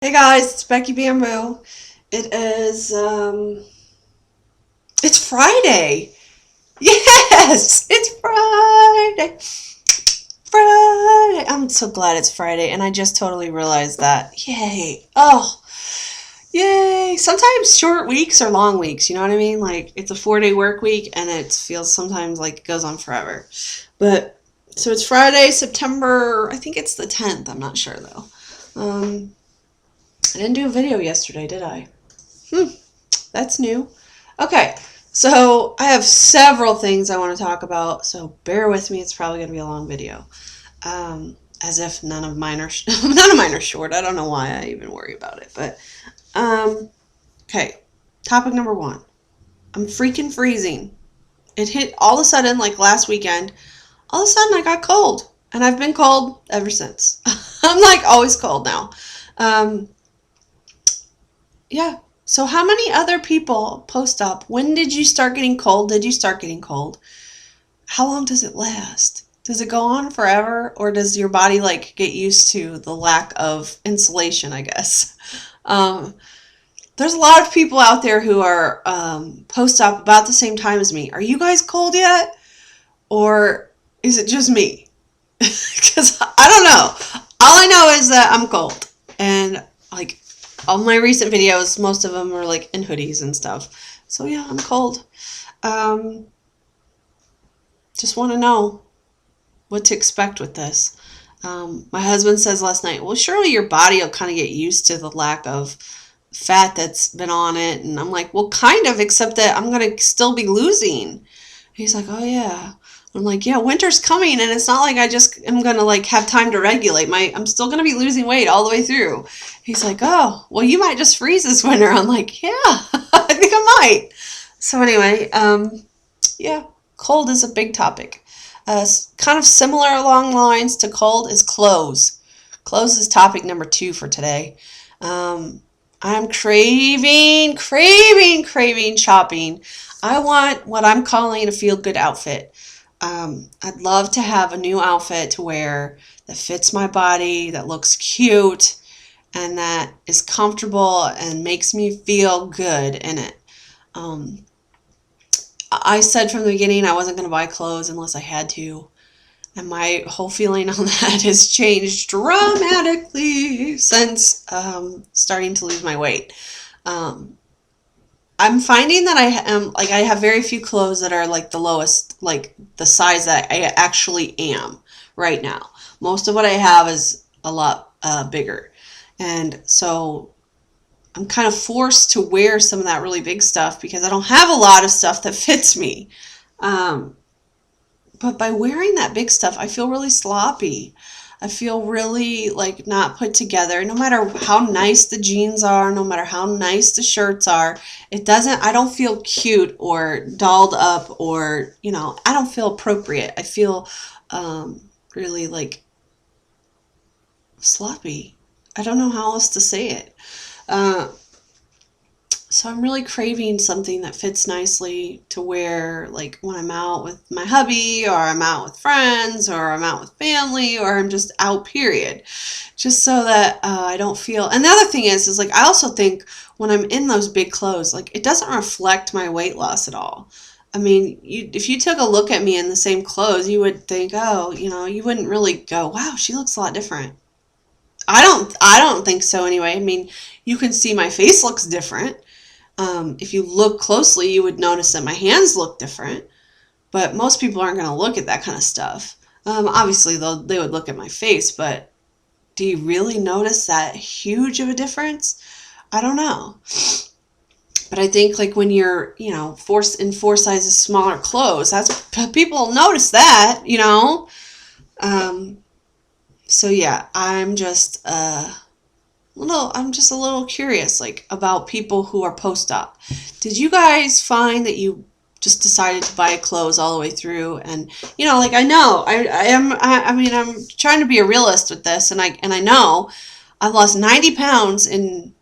Hey guys, it's Becky Bamboo. It is it's Friday. Yes, it's Friday. Friday. I'm so glad it's Friday and I just totally realized that. Yay. Oh, yay. Sometimes short weeks are long weeks, you know what I mean? Like it's a 4-day work week and it feels sometimes like it goes on forever. But so it's Friday, September, I think it's the 10th. I'm not sure though. I didn't do a video yesterday, did I? That's new. Okay, so I have several things I want to talk about, so bear with me. It's probably going to be a long video. As if none of mine are none of mine are short. I don't know why I even worry about it, but okay. Topic number one. I'm freaking freezing. It hit all of a sudden, like last weekend. All of a sudden, I got cold, and I've been cold ever since. I'm like always cold now. Um, yeah. So how many other people post up? When did you start getting cold? Did you start getting cold? How long does it last? Does it go on forever or does your body like get used to the lack of insulation, I guess? Um, there's a lot of people out there who are post up about the same time as me. Are you guys cold yet? Or is it just me? Because I don't know. All I know is that I'm cold. And like all my recent videos, most of them are like in hoodies and stuff. So yeah, I'm cold. Um, just want to know what to expect with this. My husband says last night, well, surely your body will kind of get used to the lack of fat that's been on it. And I'm like, well, kind of, except that I'm going to still be losing. He's like, oh, yeah. I'm like, yeah, winter's coming, and it's not like I just am going to like have time to regulate. I'm still going to be losing weight all the way through. He's like, oh, well, you might just freeze this winter. I'm like, yeah, I think I might. So anyway, yeah, cold is a big topic. Kind of similar along lines to cold is clothes. Clothes is topic number 2 for today. Um, I'm craving shopping. I want what I'm calling a feel-good outfit. I'd love to have a new outfit to wear that fits my body, that looks cute, and that is comfortable and makes me feel good in it. Um, I said from the beginning I wasn't going to buy clothes unless I had to. And my whole feeling on that has changed dramatically since starting to lose my weight. Um, I'm finding that I have very few clothes that are like the lowest, like the size that I actually am right now. Most of what I have is a lot bigger. And so I'm kind of forced to wear some of that really big stuff because I don't have a lot of stuff that fits me. Um, but by wearing that big stuff, I feel really sloppy. I feel really like not put together. No matter how nice the jeans are, no matter how nice the shirts are, I don't feel cute or dolled up or, I don't feel appropriate. I feel really like sloppy. I don't know how else to say it. Uh, So I'm really craving something that fits nicely to wear, like when I'm out with my hubby, or I'm out with friends, or I'm out with family, or I'm just out, period. Just so that I don't feel. And the other thing is like I also think when I'm in those big clothes, like it doesn't reflect my weight loss at all. I mean, if you took a look at me in the same clothes, you would think, oh, you wouldn't really go, wow, she looks a lot different. I don't think so anyway. I mean, you can see my face looks different. If you look closely, you would notice that my hands look different, but most people aren't going to look at that kind of stuff. Obviously, they would look at my face, but do you really notice that huge of a difference? I don't know. But I think like when you're, forced in 4 sizes smaller clothes, people notice that. Um, so yeah, I'm just a little curious, like about people who are post-op. Did you guys find that you just decided to buy clothes all the way through? And like I know I mean I'm trying to be a realist with this, and I know I've lost 90 pounds in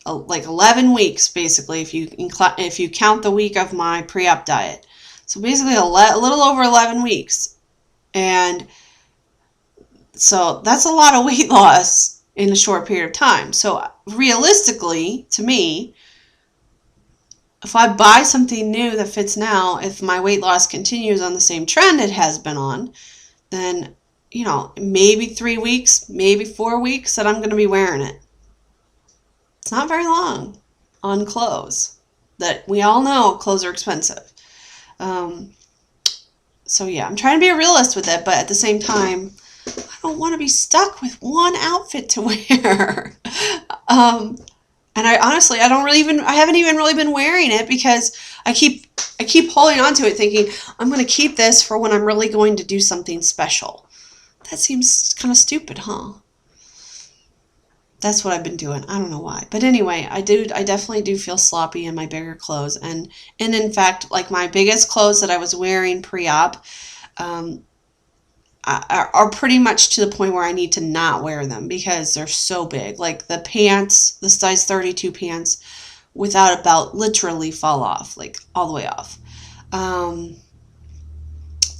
like 11 weeks, basically, if you count the week of my pre-op diet. So basically a little over 11 weeks, and so that's a lot of weight loss. in a short period of time. So realistically, to me, if I buy something new that fits now, if my weight loss continues on the same trend it has been on, then, maybe 3 weeks, maybe 4 weeks that I'm going to be wearing it. It's not very long on clothes. That we all know clothes are expensive. So yeah, I'm trying to be a realist with it, but at the same time, I don't want to be stuck with one outfit to wear. And I honestly, I haven't even really been wearing it because I keep holding on to it thinking, I'm going to keep this for when I'm really going to do something special. That seems kind of stupid, huh? That's what I've been doing. I don't know why. But anyway, I definitely do feel sloppy in my bigger clothes. And in fact, like my biggest clothes that I was wearing pre-op, are pretty much to the point where I need to not wear them because they're so big. Like the pants, the size 32 pants without a belt literally fall off, like all the way off.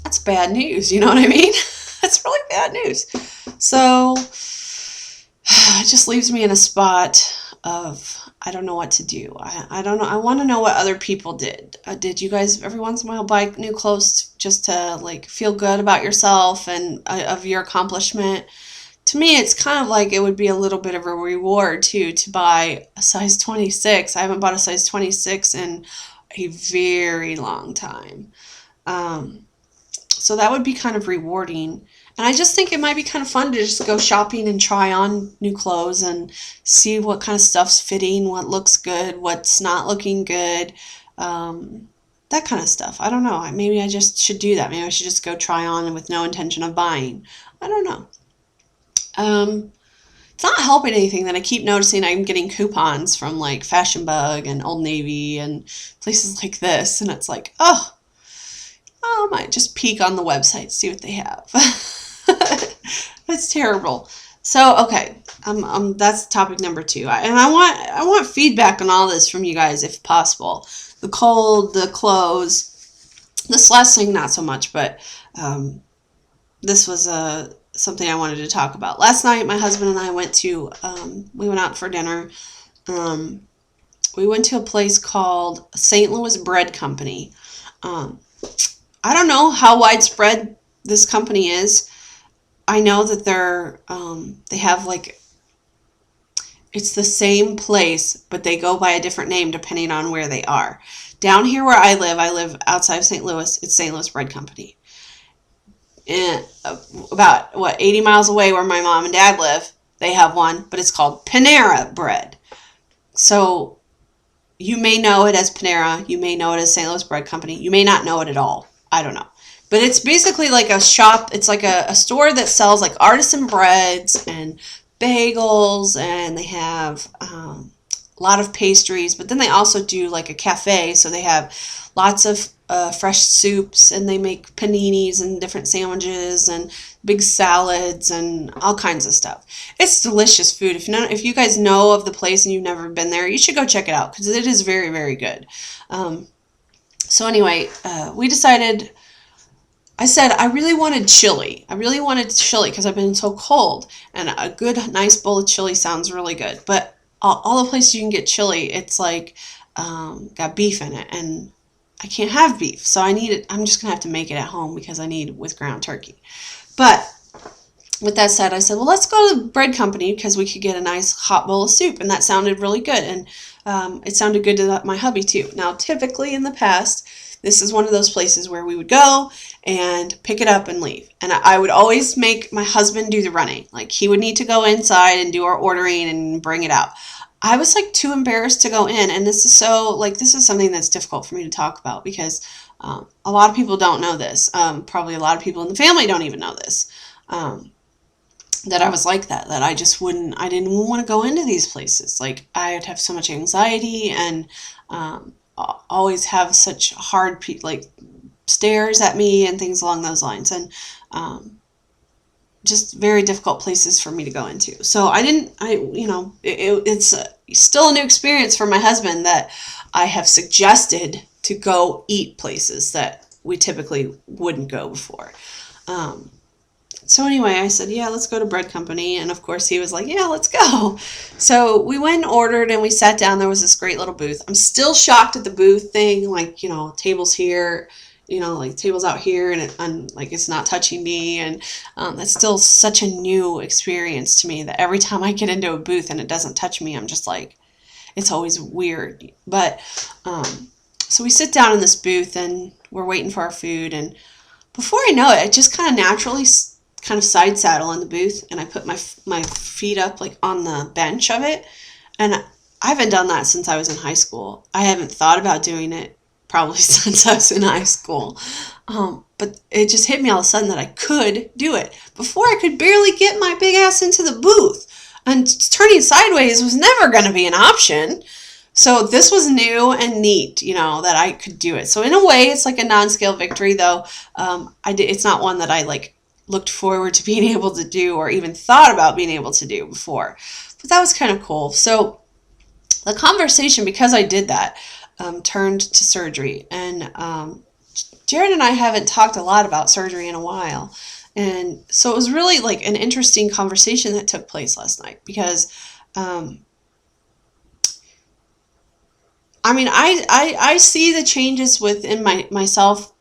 That's bad news, you know what I mean? That's really bad news. So it just leaves me in a spot of I don't know what to do. I don't know. I want to know what other people did. Did you guys every once in a while buy new clothes just to like feel good about yourself and of your accomplishment? To me, it's kind of like it would be a little bit of a reward too to buy a size 26. I haven't bought a size 26 in a very long time. So that would be kind of rewarding. And I just think it might be kind of fun to just go shopping and try on new clothes and see what kind of stuff's fitting, what looks good, what's not looking good, that kind of stuff. I don't know. Maybe I just should do that. Maybe I should just go try on with no intention of buying. I don't know. It's not helping anything that I keep noticing I'm getting coupons from like Fashion Bug and Old Navy and places like this. And it's like, oh, I might just peek on the website, see what they have. That's terrible. So, okay, that's topic number 2. I want feedback on all this from you guys if possible. The cold, the clothes, this last thing not so much, but this was something I wanted to talk about. Last night, my husband and I we went out for dinner. We went to a place called St. Louis Bread Company. I don't know how widespread this company is. I know that they have like, it's the same place, but they go by a different name depending on where they are. Down here where I live outside of St. Louis, it's St. Louis Bread Company. And about, 80 miles away where my mom and dad live, they have one, but it's called Panera Bread. So you may know it as Panera, you may know it as St. Louis Bread Company, you may not know it at all. I don't know. But it's basically like a shop. It's like a store that sells like artisan breads and bagels, and they have a lot of pastries. But then they also do like a cafe, so they have lots of fresh soups, and they make paninis and different sandwiches and big salads and all kinds of stuff. It's delicious food. If you guys know of the place and you've never been there, you should go check it out because it is very, very good. So anyway, we decided. I said I really wanted chili. I really wanted chili because I've been so cold, and a good, nice bowl of chili sounds really good. But all the places you can get chili, it's like got beef in it, and I can't have beef, so I'm just gonna have to make it at home because I need with ground turkey. But with that said, I said, well, let's go to the bread company because we could get a nice hot bowl of soup, and that sounded really good, and it sounded good to my hubby too. Now, typically in the past, this is one of those places where we would go and pick it up and leave. And I would always make my husband do the running. Like, he would need to go inside and do our ordering and bring it out. I was like too embarrassed to go in. And this is something that's difficult for me to talk about because a lot of people don't know this. Probably a lot of people in the family don't even know this. That I was like that I didn't want to go into these places. Like, I'd have so much anxiety and always have such hard stares at me and things along those lines, and just very difficult places for me to go into. So it's still a new experience for my husband that I have suggested to go eat places that we typically wouldn't go before. So anyway, I said, yeah, let's go to Bread Company. And of course, he was like, yeah, let's go. So we went and ordered and we sat down. There was this great little booth. I'm still shocked at the booth thing. Like, tables here, like tables out here and like it's not touching me. And that's still such a new experience to me that every time I get into a booth and it doesn't touch me, I'm just like, it's always weird. But so we sit down in this booth and we're waiting for our food. And before I know it, I just kind of naturally kind of side saddle in the booth, and I put my feet up like on the bench of it. And I haven't done that since I was in high school. I haven't thought about doing it probably since I was in high school. But it just hit me all of a sudden that I could do it. Before, I could barely get my big ass into the booth, and turning sideways was never going to be an option. So this was new and neat, that I could do it. So in a way, it's like a non-scale victory, though. It's not one that I like looked forward to being able to do or even thought about being able to do before. But that was kind of cool. So the conversation, because I did that, turned to surgery. And Jared and I haven't talked a lot about surgery in a while. And so it was really like an interesting conversation that took place last night because, I see the changes within myself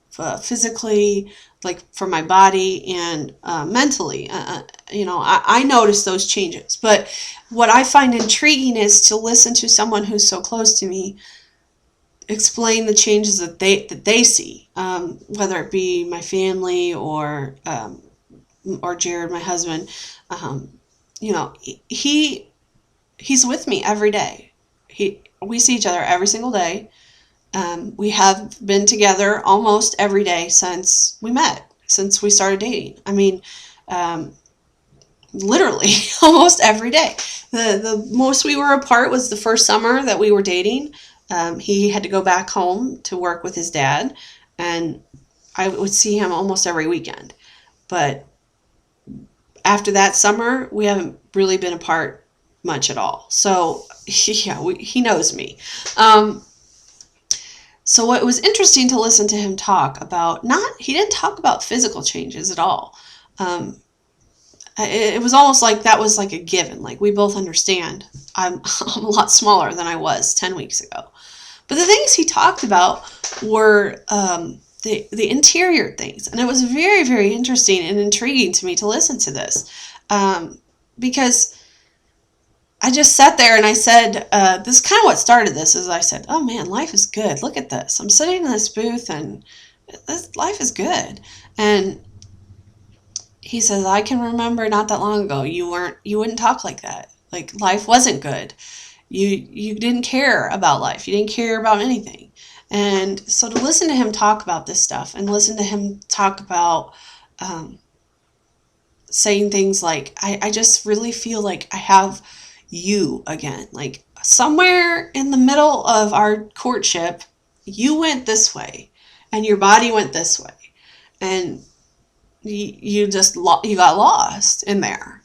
physically, like for my body and mentally. I notice those changes. But what I find intriguing is to listen to someone who's so close to me explain the changes that they see, whether it be my family or Jared, my husband. He's with me every day. We see each other every single day. We have been together almost every day since we met, since we started dating. Literally almost every day. The most we were apart was the first summer that we were dating. He had to go back home to work with his dad, and I would see him almost every weekend. But after that summer, we haven't really been apart much at all. So he knows me. So it was interesting to listen to him talk about, he didn't talk about physical changes at all. It was almost like that was like a given. Like, we both understand I'm a lot smaller than I was 10 weeks ago. But the things he talked about were the interior things. And it was very, very interesting and intriguing to me to listen to this. Because I just sat there and I said, this is kind of what started this, is I said, oh man, life is good. Look at this. I'm sitting in this booth and life is good. And he says, I can remember not that long ago, you wouldn't talk like that. Like, life wasn't good. You didn't care about life. You didn't care about anything. And so to listen to him talk about this stuff and listen to him talk about saying things like, I just really feel like I have you again. Like, somewhere in the middle of our courtship, you went this way and your body went this way. And you got lost in there.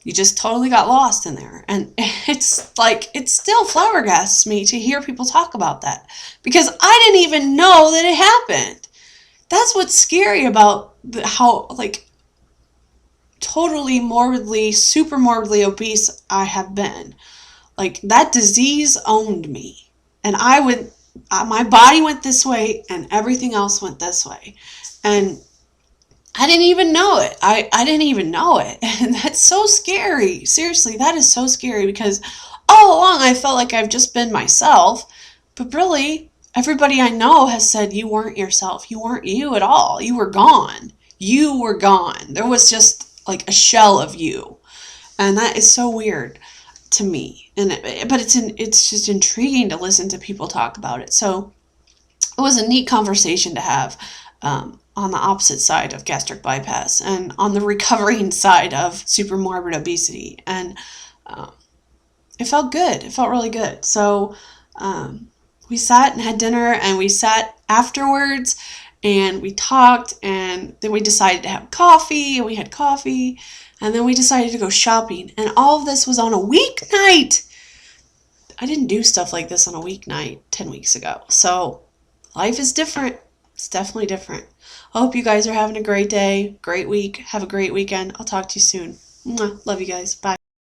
You just totally got lost in there. And it's like, it still flabbergasts me to hear people talk about that, because I didn't even know that it happened. That's what's scary about how, like, totally morbidly, super morbidly obese I have been. Like, that disease owned me. And my body went this way and everything else went this way. And I didn't even know it. I didn't even know it. And that's so scary. Seriously, that is so scary, because all along I felt like I've just been myself. But really, everybody I know has said you weren't yourself. You weren't you at all. You were gone. You were gone. There was just like a shell of you. And that is so weird to me. But it's just intriguing to listen to people talk about it. So it was a neat conversation to have. On the opposite side of gastric bypass and on the recovering side of super morbid obesity. And it felt good. It felt really good. So we sat and had dinner, and we sat afterwards and we talked, and then we decided to have coffee, and we had coffee, and then we decided to go shopping. And all of this was on a weeknight. I didn't do stuff like this on a weeknight 10 weeks ago. So life is different. It's definitely different. I hope you guys are having a great day, great week. Have a great weekend. I'll talk to you soon. Mwah. Love you guys. Bye.